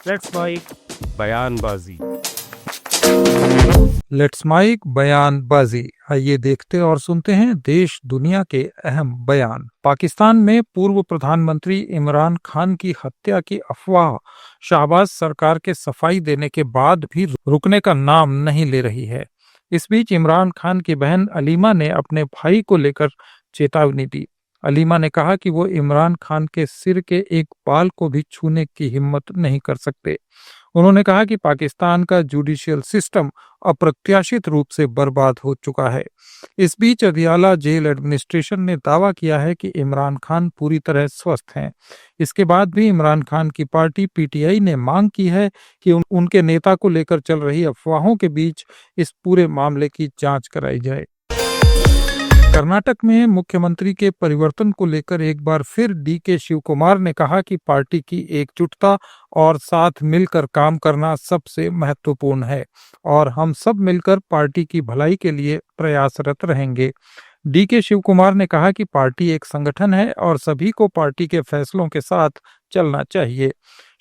Let's mic बयानबाजी। Let's mic बयानबाजी। आइए देखते और सुनते हैं देश दुनिया के अहम बयान। पाकिस्तान में पूर्व प्रधानमंत्री इमरान खान की हत्या की अफवाह शहबाज सरकार के सफाई देने के बाद भी रुकने का नाम नहीं ले रही है। इस बीच इमरान खान की बहन अलीमा ने अपने भाई को लेकर चेतावनी दी। अलीमा ने कहा कि वो इमरान खान के सिर के एक बाल को भी छूने की हिम्मत नहीं कर सकते। उन्होंने कहा कि पाकिस्तान का जुडिशियल सिस्टम अप्रत्याशित रूप से बर्बाद हो चुका है। इस बीच अदियाला जेल एडमिनिस्ट्रेशन ने दावा किया है कि इमरान खान पूरी तरह स्वस्थ हैं। इसके बाद भी इमरान खान की पार्टी पीटीआई ने मांग की है कि उनके नेता को लेकर चल रही अफवाहों के बीच इस पूरे मामले की जांच कराई जाए। कर्नाटक में मुख्यमंत्री के परिवर्तन को लेकर एक बार फिर डीके शिव कुमार ने कहा कि पार्टी की एकजुटता और साथ मिलकर काम करना सबसे महत्वपूर्ण है और हम सब मिलकर पार्टी की भलाई के लिए प्रयासरत रहेंगे। डीके शिव कुमार ने कहा कि पार्टी एक संगठन है और सभी को पार्टी के फैसलों के साथ चलना चाहिए।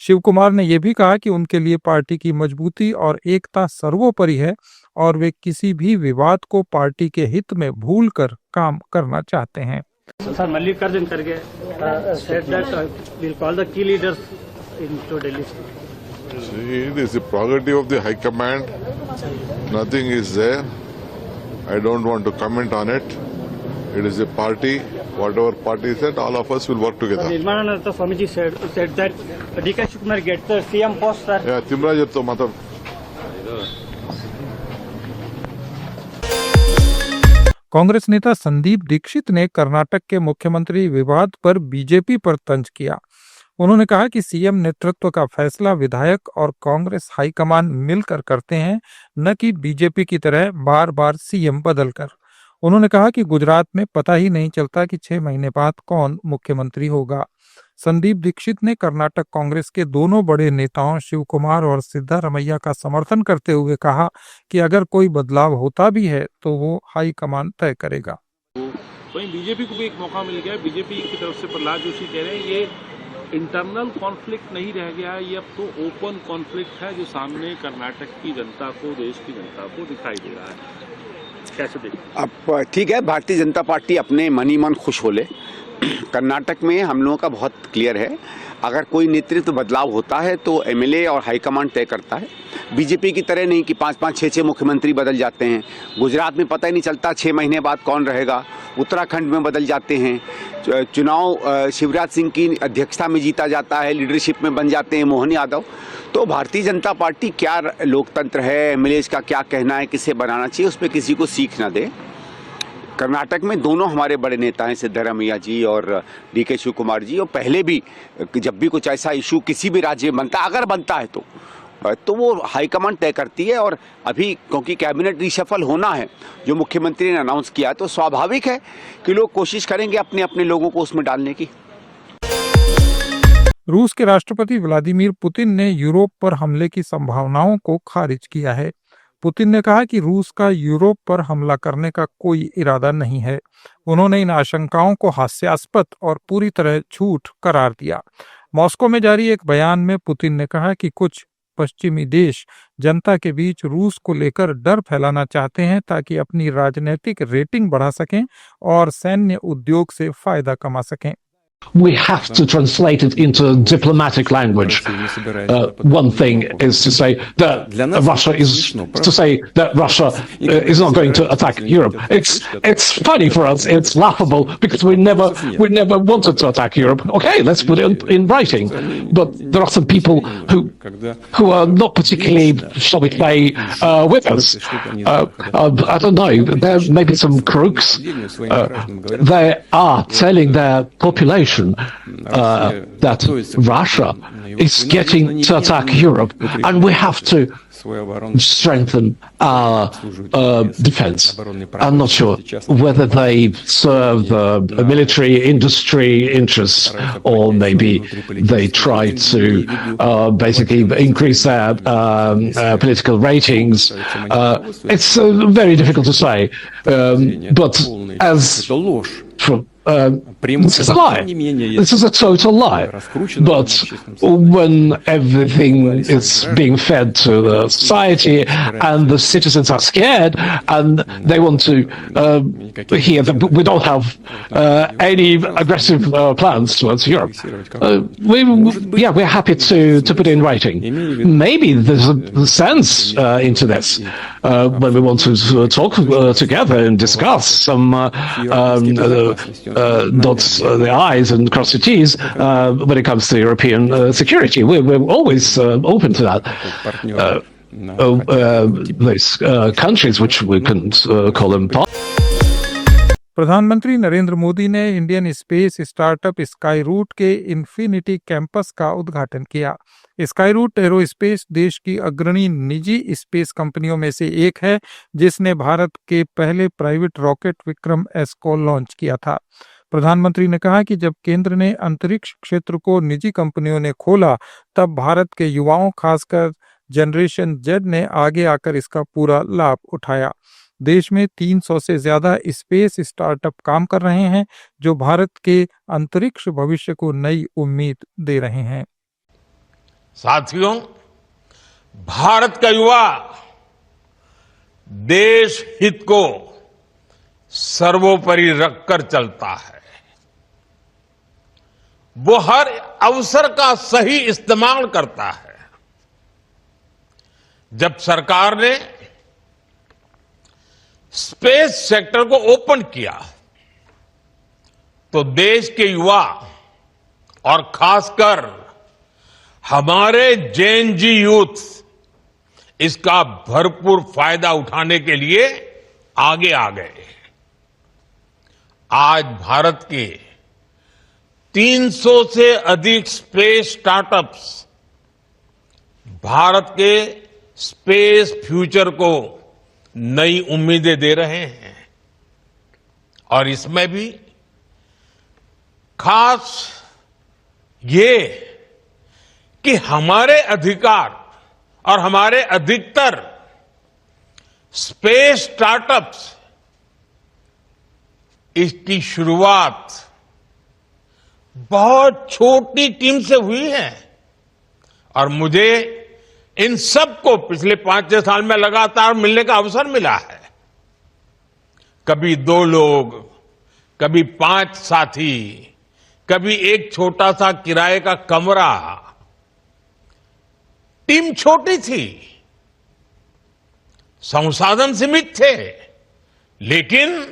शिव कुमार ने यह भी कहा कि उनके लिए पार्टी की मजबूती और एकता सर्वोपरि है और वे किसी भी विवाद को पार्टी के हित में भूलकर काम करना चाहते हैं। सर मल्लिकार्जुन खड़गे said that we'll call the key leaders into Delhi. See, it is the prerogative of the High Command. Nothing is there. I don't want to comment on it. It is a party. Whatever party said, all of us will work together. Nirmanananda Swamiji said that DK Shiv get the CM post, sir. Yeah, Timraj to matlab. Congress नेता संदीप दीक्षित ने कर्नाटक के मुख्यमंत्री विवाद पर BJP पर तंज किया। उन्होंने कहा कि सीएम नेतृत्व का फैसला विधायक और कांग्रेस हाईकमान मिलकर करते हैं, न कि बीजेपी की तरह बार बार सीएम बदलकर। उन्होंने कहा कि गुजरात में पता ही नहीं चलता कि 6 महीने बाद कौन मुख्यमंत्री होगा। संदीप दीक्षित ने कर्नाटक कांग्रेस के दोनों बड़े नेताओं शिव कुमार और सिद्धारमैया का समर्थन करते हुए कहा कि अगर कोई बदलाव होता भी है तो वो हाईकमान तय करेगा। वहीं बीजेपी को भी एक मौका मिल गया। बीजेपी की तरफ से प्रहलाद जोशी कह रहे हैं ये इंटरनल कॉन्फ्लिक्ट नहीं रह गया है, ये अब तो ओपन कॉन्फ्लिक्ट है जो सामने कर्नाटक की जनता को, देश की जनता को दिखाई दे रहा है। कैसे देखते? अब ठीक है, भारतीय जनता पार्टी अपने मन ही मन खुश हो ले। कर्नाटक में हम लोगों का बहुत क्लियर है, अगर कोई नेतृत्व बदलाव होता है तो एमएलए और हाईकमांड तय करता है। बीजेपी की तरह नहीं कि 5-5, 6-6 मुख्यमंत्री बदल जाते हैं। गुजरात में पता ही नहीं चलता 6 महीने बाद कौन रहेगा। उत्तराखंड में बदल जाते हैं। चुनाव शिवराज सिंह की अध्यक्षता में जीता जाता है, लीडरशिप में बन जाते हैं मोहन यादव। तो भारतीय जनता पार्टी क्या लोकतंत्र है, एमएलए का क्या कहना है, किसे बनाना चाहिए, उस पर किसी को सीख ना दे। कर्नाटक में दोनों हमारे बड़े नेता हैं, सिद्धारमैया जी और डीके शिव कुमार जी। और पहले भी जब भी कुछ ऐसा इशू किसी भी राज्य में बनता, अगर बनता है तो वो हाईकमांड तय करती है। और अभी क्योंकि कैबिनेट रिशफल होना है, जो मुख्यमंत्री ने अनाउंस किया, तो स्वाभाविक है कि लोग कोशिश करेंगे अपने अपने लोगों को उसमें डालने की। रूस के राष्ट्रपति व्लादिमीर पुतिन ने यूरोप पर हमले की संभावनाओं को खारिज किया है। पुतिन ने कहा कि रूस का यूरोप पर हमला करने का कोई इरादा नहीं है। उन्होंने इन आशंकाओं को हास्यास्पद और पूरी तरह झूठ करार दिया। मॉस्को में जारी एक बयान में पुतिन ने कहा कि कुछ पश्चिमी देश जनता के बीच रूस को लेकर डर फैलाना चाहते हैं ताकि अपनी राजनीतिक रेटिंग बढ़ा सकें और सैन्य उद्योग से फायदा कमा सकें। We have to translate it into diplomatic language. One thing is to say that Russia is not going to attack Europe. It's funny for us. It's laughable because we never wanted to attack Europe. Okay, let's put it in writing. But there are some people who are not particularly, shall we say, with us. I don't know. There may be some crooks. They are telling their population that Russia is getting to attack Europe, and we have to strengthen our defense. I'm not sure whether they serve military industry interests or maybe they try to basically increase their political ratings. It's very difficult to say, but as from This is a lie. This is a total lie. But when everything is being fed to the society and the citizens are scared and they want to hear that we don't have any aggressive plans towards Europe, we're happy to put it in writing. Maybe there's a sense into this when we want to talk together and discuss some dots the I's and cross the T's when it comes to European security. We're always open to that. Those countries, which we can call them. प्रधानमंत्री नरेंद्र मोदी ने Indian space startup Skyroot के infinity campus का उद्घाटन किया। Sky root aerospace देश की अग्रणी निजी स्पेस कंपनियों में से एक है, जिसने भारत के पहले प्राइवेट रॉकेट विक्रम एस को लॉन्च किया था। प्रधानमंत्री ने कहा कि जब केंद्र ने अंतरिक्ष क्षेत्र को निजी कंपनियों ने खोला, तब भारत के युवाओं, खासकर जनरेशन जेड ने आगे आकर इसका पूरा लाभ उठाया। देश में 300 से ज्यादा स्पेस स्टार्टअप काम कर रहे हैं, जो भारत के अंतरिक्ष भविष्य को नई उम्मीद दे रहे हैं। साथियों, भारत का युवा देश हित को सर्वोपरि रखकर चलता है। वो हर अवसर का सही इस्तेमाल करता है। जब सरकार ने स्पेस सेक्टर को ओपन किया, तो देश के युवा और खासकर हमारे जेन जी यूथ इसका भरपूर फायदा उठाने के लिए आगे आ गए। आज भारत के 300 से अधिक स्पेस स्टार्टअप्स भारत के स्पेस फ्यूचर को नई उम्मीदें दे रहे हैं, और इसमें भी खास ये कि हमारे अधिकार और हमारे अधिकतर स्पेस स्टार्टअप्स इसकी शुरुआत बहुत छोटी टीम से हुई है, और मुझे इन सबको पिछले 5-6 साल में लगातार मिलने का अवसर मिला है। कभी 2 लोग, कभी 5 साथी, कभी एक छोटा सा किराए का कमरा। टीम छोटी थी, संसाधन सीमित थे, लेकिन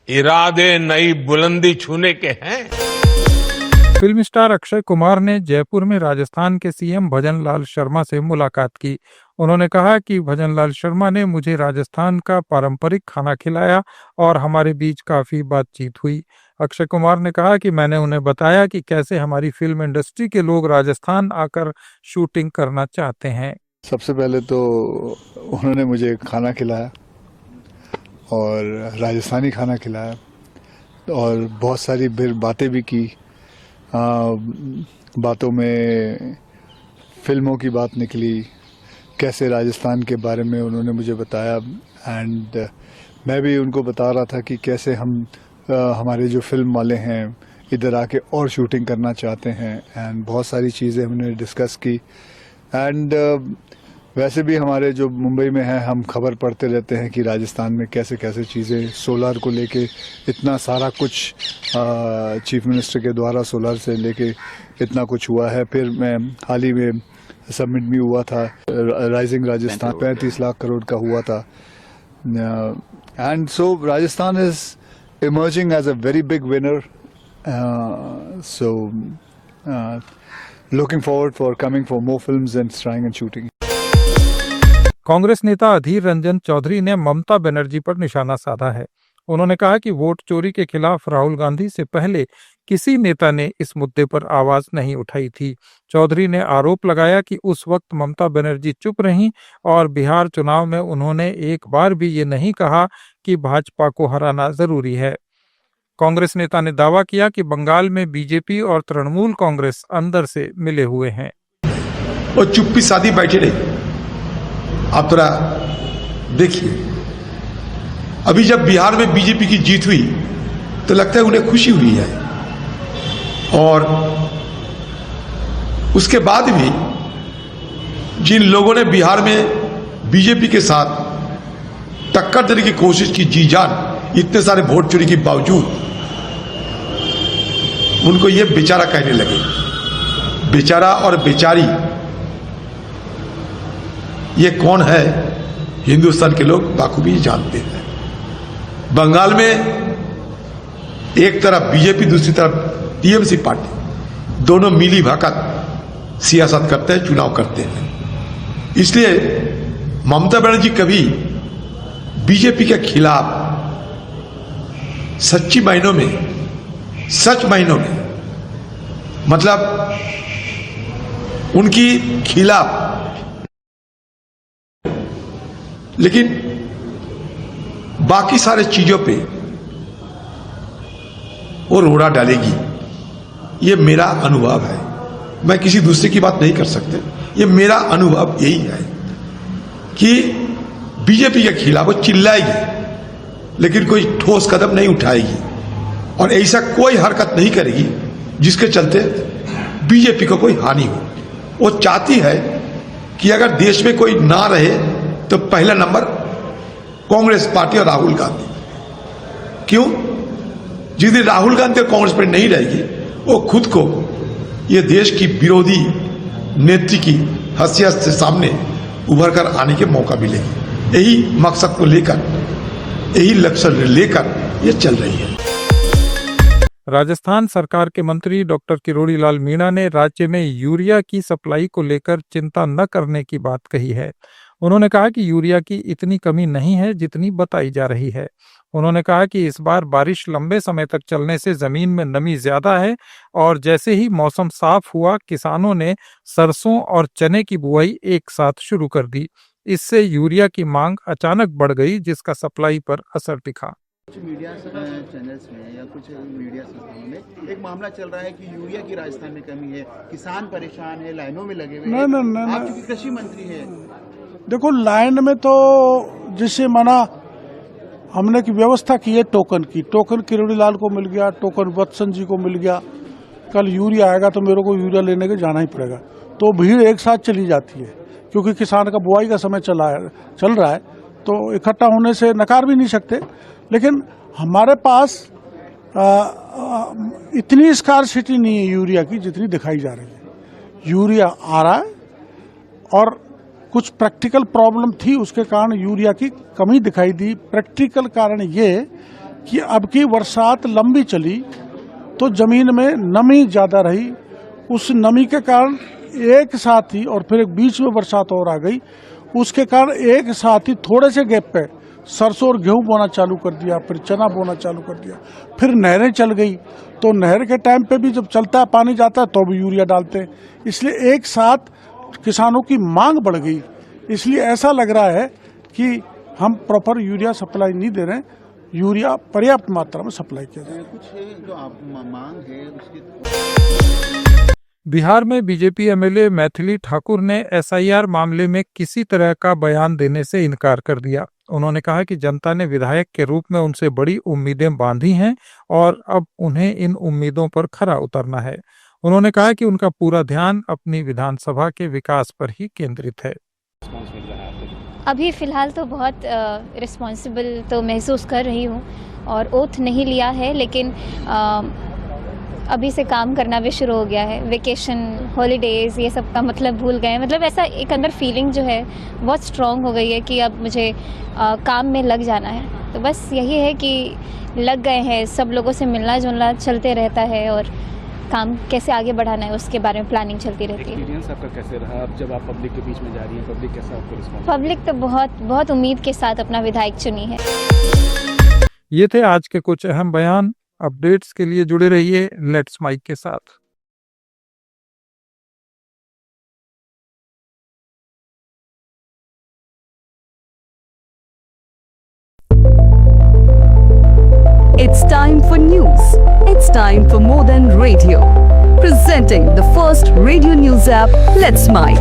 इरादे नई बुलंदी छूने के हैं। फिल्म स्टार अक्षय कुमार ने जयपुर में राजस्थान के सीएम भजन लाल शर्मा से मुलाकात की। उन्होंने कहा कि भजन लाल शर्मा ने मुझे राजस्थान का पारंपरिक खाना खिलाया और हमारे बीच काफी बातचीत हुई। अक्षय कुमार ने कहा कि मैंने उन्हें बताया कि कैसे हमारी फिल्म इंडस्ट्री के लोग राजस्थान आकर शूटिंग करना चाहते हैं। सबसे पहले तो उन्होंने मुझे खाना खिलाया और राजस्थानी खाना खिलाया, और बहुत सारी बातें भी की। बातों में फिल्मों की बात निकली, कैसे राजस्थान के बारे में उन्होंने मुझे बताया, एंड मैं भी उनको बता रहा था कि कैसे हम हमारे जो फिल्म वाले हैं इधर आके और शूटिंग करना चाहते हैं, एंड बहुत सारी चीज़ें हमने डिस्कस की। एंड वैसे भी हमारे जो मुंबई में हैं, हम खबर पढ़ते रहते हैं कि राजस्थान में कैसे कैसे चीज़ें सोलर को लेके इतना सारा कुछ चीफ मिनिस्टर के द्वारा सोलर से लेके इतना कुछ हुआ है। फिर मैं हाल ही में सबमिट भी हुआ था राइजिंग राजस्थान, 35 लाख करोड़ का हुआ था। And so Rajasthan is emerging as a very big winner, so looking forward for coming for more films and starring and shooting. Congress नेता अधीर रंजन चौधरी ने ममता बनर्जी पर निशाना साधा है। उन्होंने कहा कि वोट चोरी के खिलाफ राहुल गांधी से पहले किसी नेता ने इस मुद्दे पर आवाज नहीं उठाई थी। चौधरी ने आरोप लगाया कि उस वक्त ममता बनर्जी चुप रहीं और बिहार चुनाव में उन्होंने एक बार भी ये नहीं कहा कि भाजपा को हराना जरूरी है। कांग्रेस नेता ने दावा किया कि बंगाल में बीजेपी और तृणमूल कांग्रेस अंदर से मिले हुए हैं। वो चुप्पी साधी बैठे रहे। आप थोड़ा देखिए, अभी जब बिहार में बीजेपी की जीत हुई तो लगता है उन्हें खुशी हुई है। और उसके बाद भी जिन लोगों ने बिहार में बीजेपी के साथ टक्कर देने की कोशिश की जी जान, इतने सारे वोट चोरी के बावजूद, उनको ये बेचारा कहने लगे। बेचारा और बेचारी ये कौन है, हिंदुस्तान के लोग बाखूबी जानते हैं। बंगाल में एक तरफ बीजेपी, दूसरी तरफ टीएमसी पार्टी, दोनों मिली भगत सियासत करते हैं, चुनाव करते हैं। इसलिए ममता बनर्जी कभी बीजेपी के खिलाफ सच्ची मायनों में, सच मायनों में, मतलब उनकी खिलाफ, लेकिन बाकी सारे चीजों पे वो रोड़ा डालेगी। ये मेरा अनुभव है, मैं किसी दूसरे की बात नहीं कर सकते। ये मेरा अनुभव यही है कि बीजेपी के खिलाफ वो चिल्लाएगी लेकिन कोई ठोस कदम नहीं उठाएगी और ऐसा कोई हरकत नहीं करेगी जिसके चलते बीजेपी को कोई हानि हो। वो चाहती है कि अगर देश में कोई ना रहे तो पहला नंबर कांग्रेस पार्टी और राहुल गांधी। क्यों? जिस दिन राहुल गांधी और कांग्रेस पार्टी नहीं रहेगी, वो खुद को ये देश की विरोधी नेत्री की हैसियत से सामने उभर कर आने के मौका मिलेगी। यही मकसद को लेकर, यही लक्ष्य लेकर ये चल रही है। राजस्थान सरकार के मंत्री डॉक्टर किरोड़ी लाल मीणा ने राज्य में यूरिया की सप्लाई को लेकर चिंता न करने की बात कही है। उन्होंने कहा कि यूरिया की इतनी कमी नहीं है जितनी बताई जा रही है। उन्होंने कहा कि इस बार बारिश लंबे समय तक चलने से जमीन में नमी ज्यादा है और जैसे ही मौसम साफ हुआ, किसानों ने सरसों और चने की बुआई एक साथ शुरू कर दी। इससे यूरिया की मांग अचानक बढ़ गई, जिसका सप्लाई पर असर दिखा। कुछ मीडिया चैनल्स में या कुछ मीडिया संस्थानों में एक मामला चल रहा है कि यूरिया की राजस्थान में कमी है, किसान परेशान है, लाइनों में लगे हुए हैं। आप चूंकि कृषि मंत्री हैं, देखो लाइन में तो जिसे माना हमने की व्यवस्था की है टोकन की, टोकन किरोड़ी लाल को मिल गया, टोकन वत्सन जी को मिल गया। कल यूरिया आएगा तो मेरे को यूरिया लेने के जाना ही पड़ेगा, तो भीड़ एक साथ चली जाती है क्योंकि किसान का बुआई का समय चल रहा है, तो इकट्ठा होने से नकार भी नहीं सकते। लेकिन हमारे पास इतनी स्कार्सिटी नहीं है यूरिया की जितनी दिखाई जा रही है। यूरिया आ रहा है और कुछ प्रैक्टिकल प्रॉब्लम थी, उसके कारण यूरिया की कमी दिखाई दी। प्रैक्टिकल कारण ये कि अब की बरसात लंबी चली तो जमीन में नमी ज़्यादा रही, उस नमी के कारण एक साथ ही, और फिर एक बीच में बरसात और आ गई, उसके कारण एक साथ ही थोड़े से गैप पे सरसों और गेहूं बोना चालू कर दिया, फिर चना बोना चालू कर दिया, फिर नहरें चल गई। तो नहर के टाइम पे भी जब चलता है, पानी जाता है तो भी यूरिया डालते हैं, इसलिए एक साथ किसानों की मांग बढ़ गई। इसलिए ऐसा लग रहा है कि हम प्रॉपर यूरिया सप्लाई नहीं दे रहे, यूरिया पर्याप्त मात्रा में सप्लाई किया जाए। कुछ जो आप मांग है उसकी। बिहार में बीजेपी एमएलए मैथिली ठाकुर ने एसआईआर मामले में किसी तरह का बयान देने से इनकार कर दिया। उन्होंने कहा कि जनता ने विधायक के रूप में उनसे बड़ी उम्मीदें बांधी हैं और अब उन्हें इन उम्मीदों पर खरा उतरना है। उन्होंने कहा कि उनका पूरा ध्यान अपनी विधानसभा के विकास पर ही केंद्रित है। अभी फ़िलहाल तो बहुत रिस्पॉन्सिबल तो महसूस कर रही हूँ और ओथ नहीं लिया है, लेकिन अभी से काम करना भी शुरू हो गया है। वेकेशन, हॉलीडेज़, ये सब का मतलब भूल गए। मतलब ऐसा एक अंदर फीलिंग जो है बहुत स्ट्रॉन्ग हो गई है कि अब मुझे काम में लग जाना है। तो बस यही है कि लग गए हैं, सब लोगों से मिलना जुलना चलते रहता है और काम कैसे आगे बढ़ाना है उसके बारे में प्लानिंग चलती रहती है। एक्सपीरियंस आपका कैसे रहा अब जब आप पब्लिक के बीच में जा रही हैं? पब्लिक कैसा आपको रिस्पॉन्स? पब्लिक तो बहुत उम्मीद के साथ अपना विधायक चुनी है। ये थे आज के कुछ अहम बयान। अपडेट्स के लिए जुड़े रहिए लेट्स माइक के साथ। It's time for news. It's time for more than radio. Presenting the first radio news app, Let's Mic.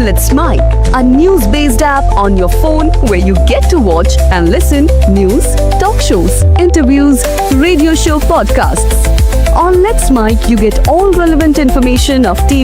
Let's Mic, a news-based app on your phone where you get to watch and listen news, talk shows, interviews, radio show podcasts. On Let's Mic, you get all relevant information of TV